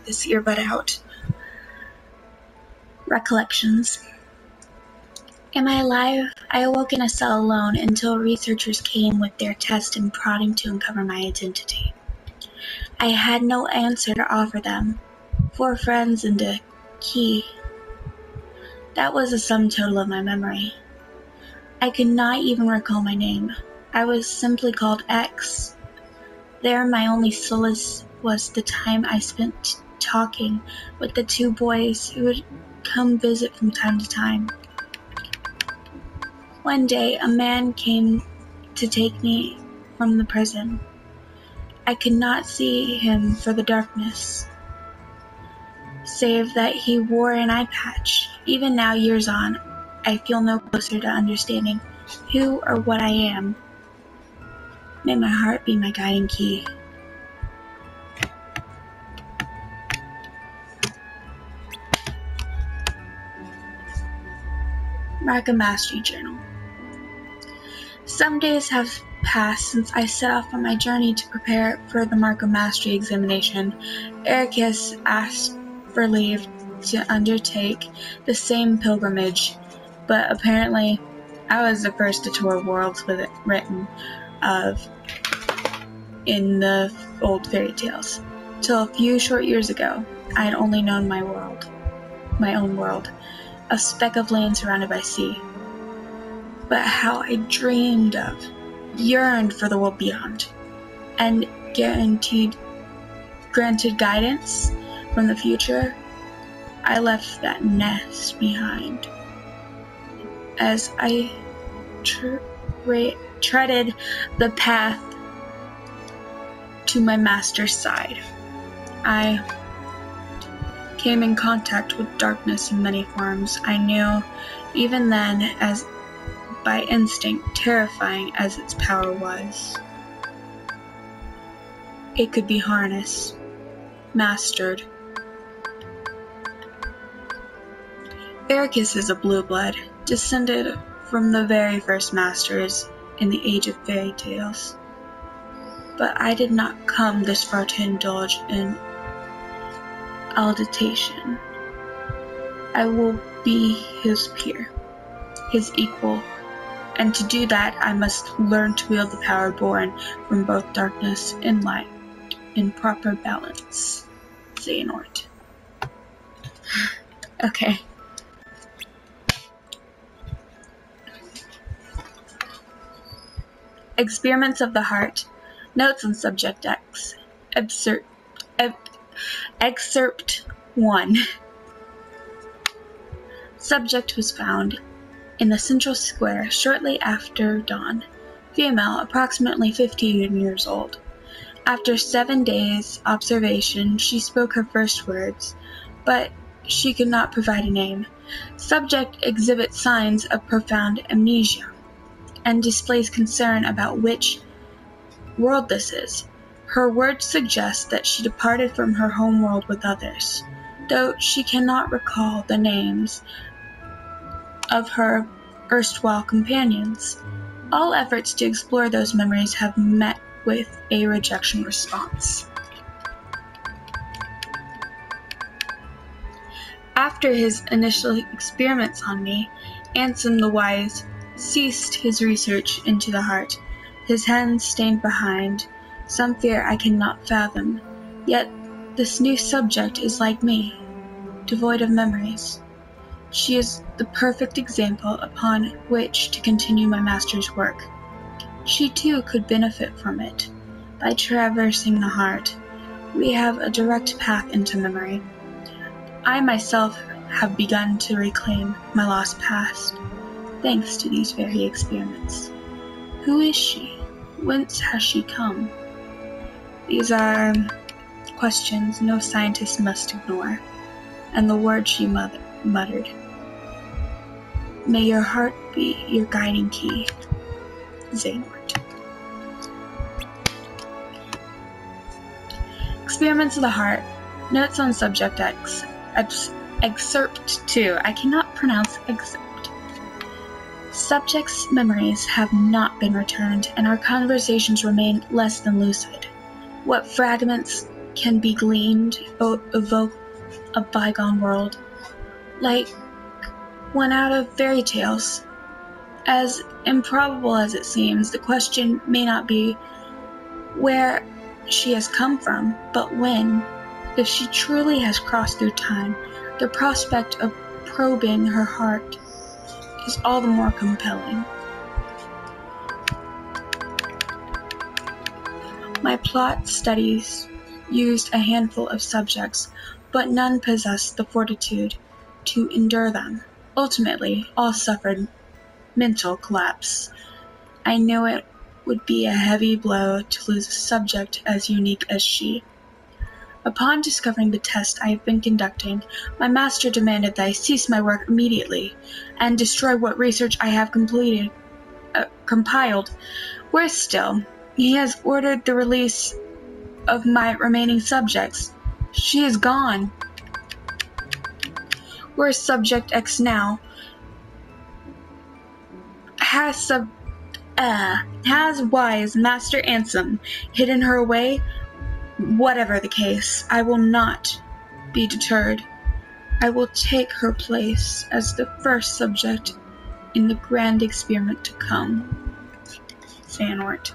this earbud out. Recollections. Am I alive? I awoke in a cell alone until researchers came with their test and prodding to uncover my identity. I had no answer to offer them. 4 friends and a key. That was the sum total of my memory. I could not even recall my name. I was simply called X. There, my only solace was the time I spent talking with the 2 boys who would come visit from time to time. One day, a man came to take me from the prison. I could not see him for the darkness, save that he wore an eye patch. Even now, years on, I feel no closer to understanding who or what I am. May my heart be my guiding key. Markham Mastery Journal. Some days have passed since I set off on my journey to prepare for the Markham Mastery examination. Ericus asked for leave to undertake the same pilgrimage, but apparently I was the first to tour worlds with it written of in the old fairy tales. Till a few short years ago, I had only known my own world, a speck of land surrounded by sea. But how I dreamed of, yearned for the world beyond, and granted guidance from the future, I left that nest behind. As I treaded the path to my master's side, I came in contact with darkness in many forms. I knew, even then, as by instinct, terrifying as its power was, it could be harnessed, mastered. Ericus is a blue blood, descended from the very first masters in the age of fairy tales. But I did not come this far to indulge in auditation. I will be his peer, his equal, and to do that I must learn to wield the power born from both darkness and light in proper balance. Xehanort. Okay. Experiments of the Heart. Notes on Subject X. Excerpt 1. Subject was found in the central square shortly after dawn. Female, approximately 15 years old. After 7 days' observation, she spoke her first words, but she could not provide a name. Subject exhibits signs of profound amnesia and displays concern about which world this is. Her words suggest that she departed from her home world with others, though she cannot recall the names of her erstwhile companions. All efforts to explore those memories have met with a rejection response. After his initial experiments on me, Ansem the Wise ceased his research into the heart, his hands stained behind some fear I cannot fathom. Yet this new subject is like me, devoid of memories. She is the perfect example upon which to continue my master's work. She too could benefit from it. By traversing the heart, we have a direct path into memory. I myself have begun to reclaim my lost past, thanks to these very experiments. Who is she? Whence has she come? These are questions no scientist must ignore, and the words she muttered. May your heart be your guiding key. Xehanort. Experiments of the Heart. Notes on Subject X. Excerpt 2. I cannot pronounce excerpt. Subject's memories have not been returned, and our conversations remain less than lucid. What fragments can be gleaned evoke a bygone world, like one out of fairy tales. As improbable as it seems, the question may not be where she has come from, but when. If she truly has crossed through time, the prospect of probing her heart is all the more compelling. My plot studies used a handful of subjects, but none possessed the fortitude to endure them. Ultimately, all suffered mental collapse. I knew it would be a heavy blow to lose a subject as unique as she. Upon discovering the test I have been conducting, my master demanded that I cease my work immediately and destroy what research I have compiled. Worse still, he has ordered the release of my remaining subjects. She is gone. Where's Subject X now? Has wise Master Ansem hidden her away? Whatever the case, I will not be deterred. I will take her place as the first subject in the grand experiment to come. Xehanort.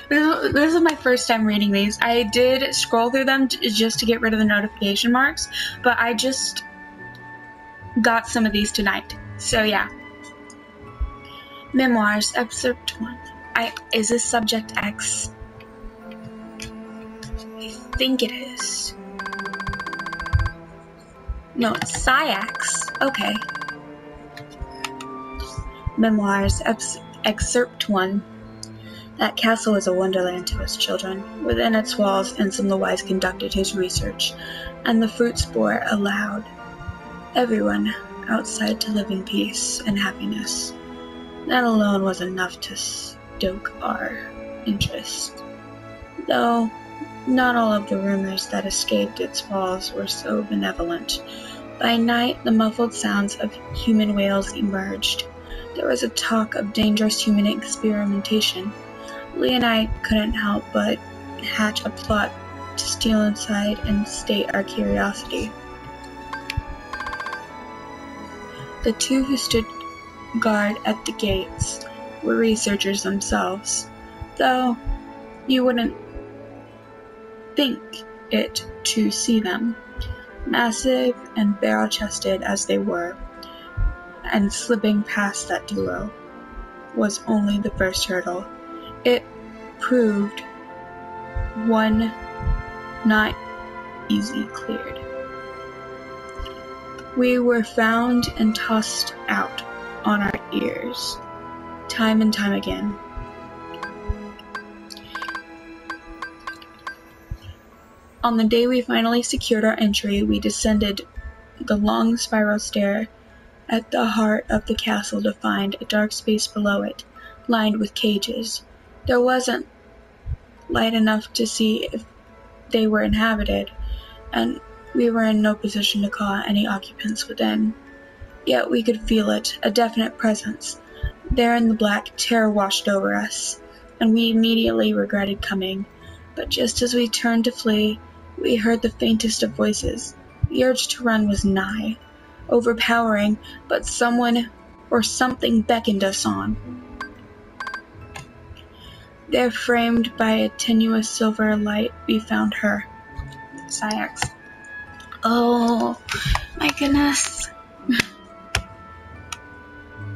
This is my first time reading these. I did scroll through them just to get rid of the notification marks, but I just got some of these tonight. So yeah. Memoirs, Excerpt 1. Is this Subject X? I think it is. No, it's Syax. Okay. Memoirs, Excerpt 1. That castle is a wonderland to us children. Within its walls, Ansem the Wise conducted his research, and the fruits bore allowed everyone outside to live in peace and happiness. That alone was enough to stoke our interest, though not all of the rumors that escaped its walls were so benevolent. By night, the muffled sounds of human wails emerged. There was a talk of dangerous human experimentation. Lee and I couldn't help but hatch a plot to steal inside and state our curiosity. The two who stood guard at the gates were researchers themselves, though you wouldn't think it to see them. Massive and barrel-chested as they were, and slipping past that duo was only the first hurdle. It proved one not easy cleared. We were found and tossed out on our ears, time and time again. On the day we finally secured our entry, we descended the long spiral stair at the heart of the castle to find a dark space below it, lined with cages. There wasn't light enough to see if they were inhabited, and we were in no position to call any occupants within. Yet we could feel it, a definite presence. There in the black, terror washed over us, and we immediately regretted coming. But just as we turned to flee, we heard the faintest of voices. The urge to run was nigh, overpowering, but someone or something beckoned us on. There, framed by a tenuous silver light, we found her. Syax. Oh, my goodness.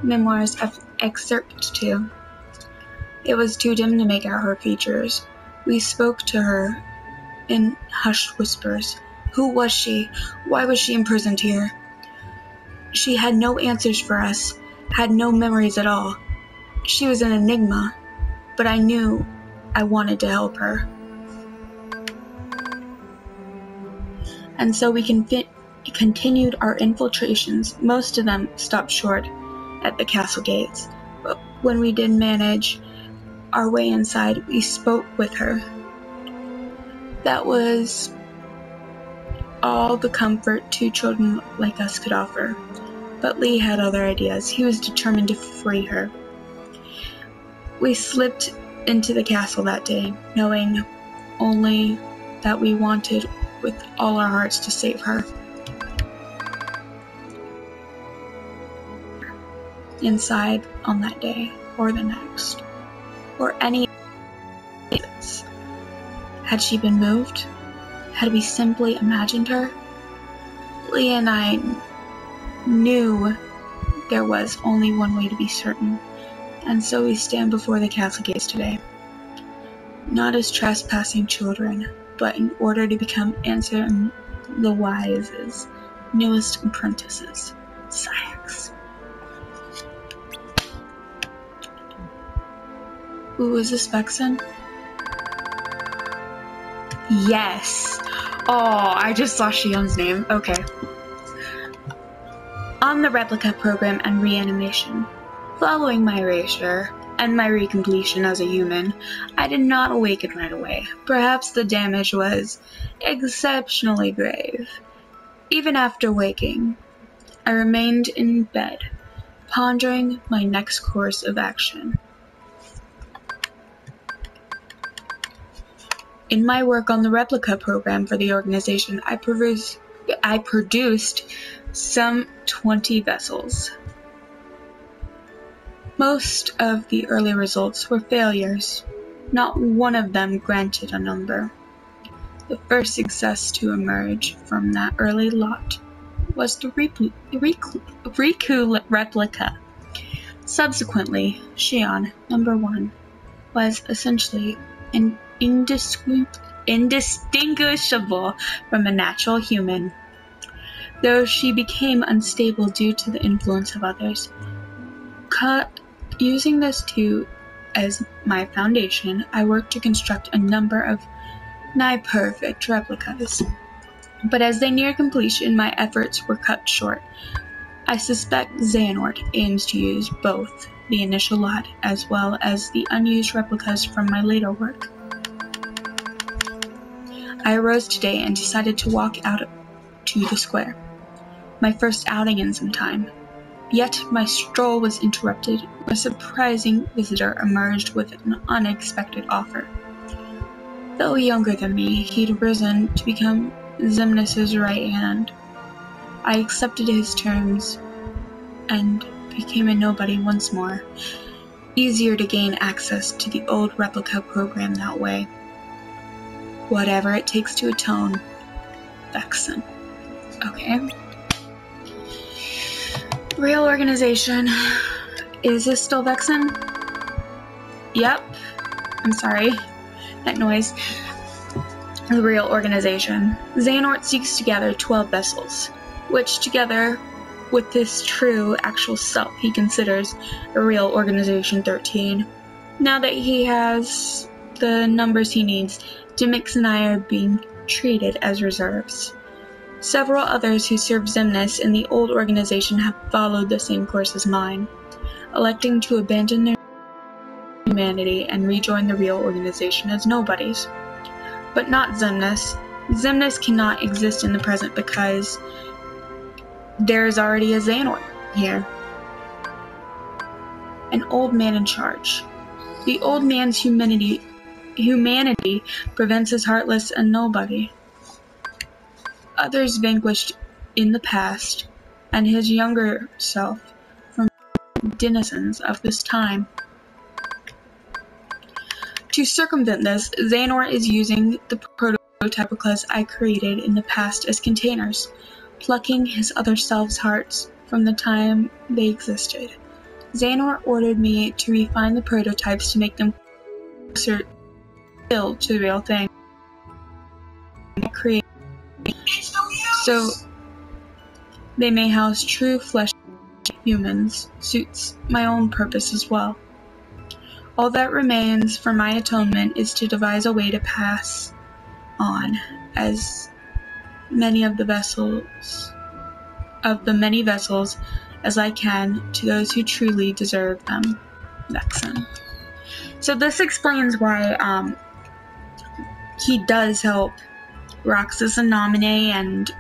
Memoirs, Excerpt 2. It was too dim to make out her features. We spoke to her in hushed whispers. Who was she? Why was she imprisoned here? She had no answers for us, had no memories at all. She was an enigma, but I knew I wanted to help her. And so we continued our infiltrations. Most of them stopped short at the castle gates, but when we did manage our way inside, we spoke with her. That was all the comfort two children like us could offer. But Lee had other ideas. He was determined to free her. We slipped into the castle that day, knowing only that we wanted with all our hearts to save her. Inside on that day, or the next, or any days. Had she been moved? Had we simply imagined her? Leah and I knew there was only one way to be certain, and so we stand before the castle gates today. Not as trespassing children, but in order to become Ansem the Wise's newest apprentices, Saïx. Ooh, is this Vexen? Yes! Oh, I just saw Shion's name. Okay. On the replica program and reanimation. Following my erasure and my recompletion as a human, I did not awaken right away. Perhaps the damage was exceptionally grave. Even after waking, I remained in bed, pondering my next course of action. In my work on the replica program for the organization, I produced some 20 vessels. Most of the early results were failures. Not one of them granted a number. The first success to emerge from that early lot was the Riku replica. Subsequently, Shion, number 1, was essentially indistinguishable from a natural human, though she became unstable due to the influence of others. Using this too as my foundation, I worked to construct a number of nigh-perfect replicas. But as they neared completion, my efforts were cut short. I suspect Xehanort aims to use both the initial lot as well as the unused replicas from my later work. I arose today and decided to walk out to the square, my first outing in some time. Yet my stroll was interrupted. A surprising visitor emerged with an unexpected offer. Though younger than me, he'd risen to become Xemnas' right hand. I accepted his terms and became a nobody once more. Easier to gain access to the old replica program that way. Whatever it takes to atone. Vexen. Okay. Real organization. Is this still Vexen? Yep. I'm sorry. That noise. The real organization. Xehanort seeks to gather 12 vessels, which together with this true, actual self he considers a real organization 13. Now that he has the numbers he needs, Dimix and I are being treated as reserves. Several others who served Xemnas in the old organization have followed the same course as mine, electing to abandon their humanity and rejoin the real organization as nobodies. But not Xemnas. Xemnas cannot exist in the present because there is already a Xehanort here. An old man in charge. The old man's humanity prevents his heartless and nobody. Others vanquished in the past, and his younger self from denizens of this time. To circumvent this, Xehanort is using the prototype replicas I created in the past as containers, plucking his other selves' hearts from the time they existed. Xehanort ordered me to refine the prototypes to make them closer to the real thing I created, so they may house true flesh humans. Suits my own purpose as well. All that remains for my atonement is to devise a way to pass on as many of the many vessels as I can to those who truly deserve them. Vexen. So this explains why he does help Roxas and Naminé, and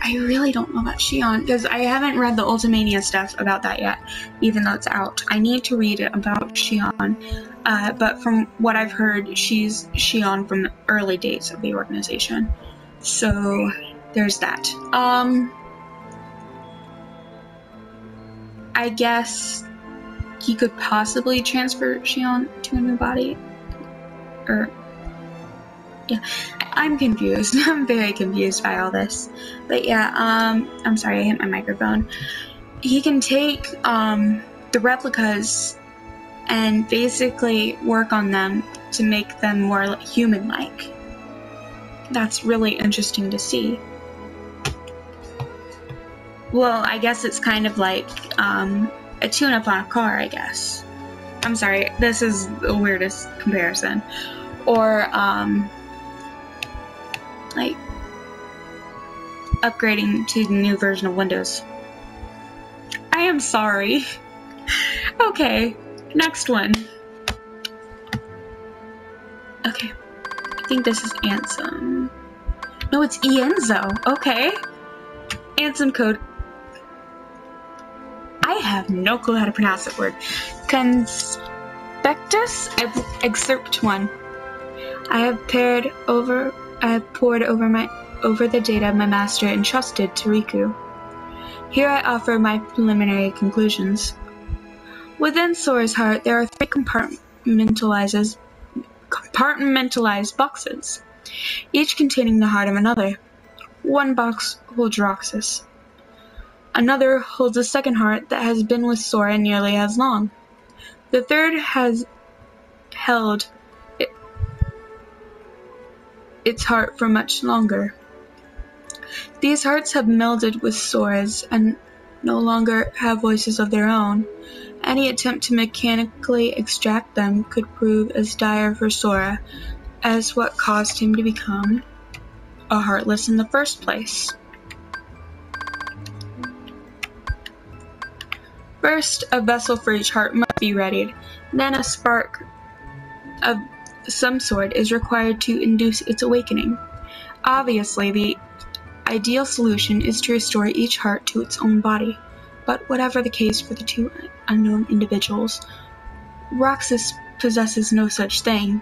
I I really don't know about Shion, because I haven't read the Ultimania stuff about that yet, even though it's out. I need to read it about Shion, but from what I've heard, she's Shion from the early days of the organization. So, there's that. I guess he could possibly transfer Shion to a new body. Or, yeah, I'm confused. I'm very confused by all this. But yeah, I'm sorry, I hit my microphone. He can take, the replicas and basically work on them to make them more human-like. That's really interesting to see. Well, I guess it's kind of like, a tune-up on a car, I guess. I'm sorry, this is the weirdest comparison. Or, like, upgrading to the new version of Windows. I am sorry. Okay, next one. Okay, I think this is Ansem. No, it's Ienzo. Okay. Ansem code. I have no clue how to pronounce that word. Conspectus excerpt 1. I have poured over the data my master entrusted to Riku. Here I offer my preliminary conclusions. Within Sora's heart, there are 3 compartmentalized boxes, each containing the heart of another. One box holds Roxas. Another holds a second heart that has been with Sora nearly as long. The third has held its heart for much longer. These hearts have melded with Sora's and no longer have voices of their own. Any attempt to mechanically extract them could prove as dire for Sora as what caused him to become a Heartless in the first place. First, a vessel for each heart must be readied. Then a spark of some sort is required to induce its awakening. Obviously, the ideal solution is to restore each heart to its own body, but whatever the case for the 2 unknown individuals, Roxas possesses no such thing.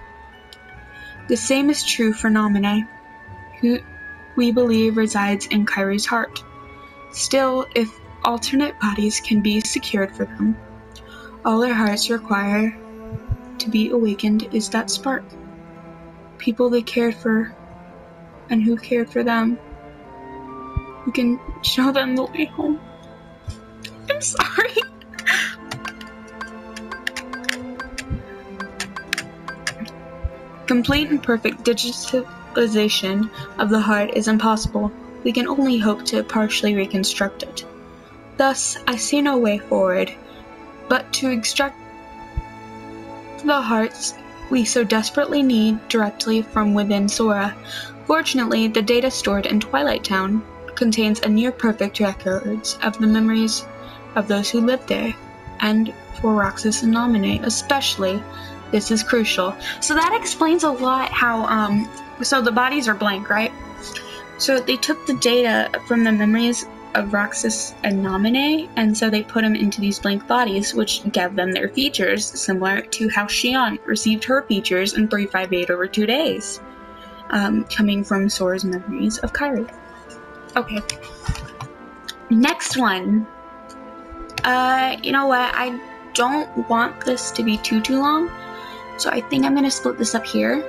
The same is true for Naminé, who we believe resides in Kairi's heart. Still, if alternate bodies can be secured for them, all their hearts require to be awakened is that spark. People they cared for, and who cared for them, who can show them the way home. I'm sorry. Complete and perfect digitalization of the heart is impossible. We can only hope to partially reconstruct it. Thus, I see no way forward but to extract the hearts we so desperately need directly from within Sora. Fortunately, the data stored in Twilight Town contains a near-perfect records of the memories of those who lived there, and for Roxas and Naminé especially, this is crucial. So that explains a lot how, so the bodies are blank, right? So they took the data from the memories of Roxas and Naminé, and so they put them into these blank bodies, which gave them their features, similar to how Shion received her features in 358 over 2 days, coming from Sora's memories of Kairi. Okay. Next one. You know what? I don't want this to be too long, so I think I'm going to split this up here.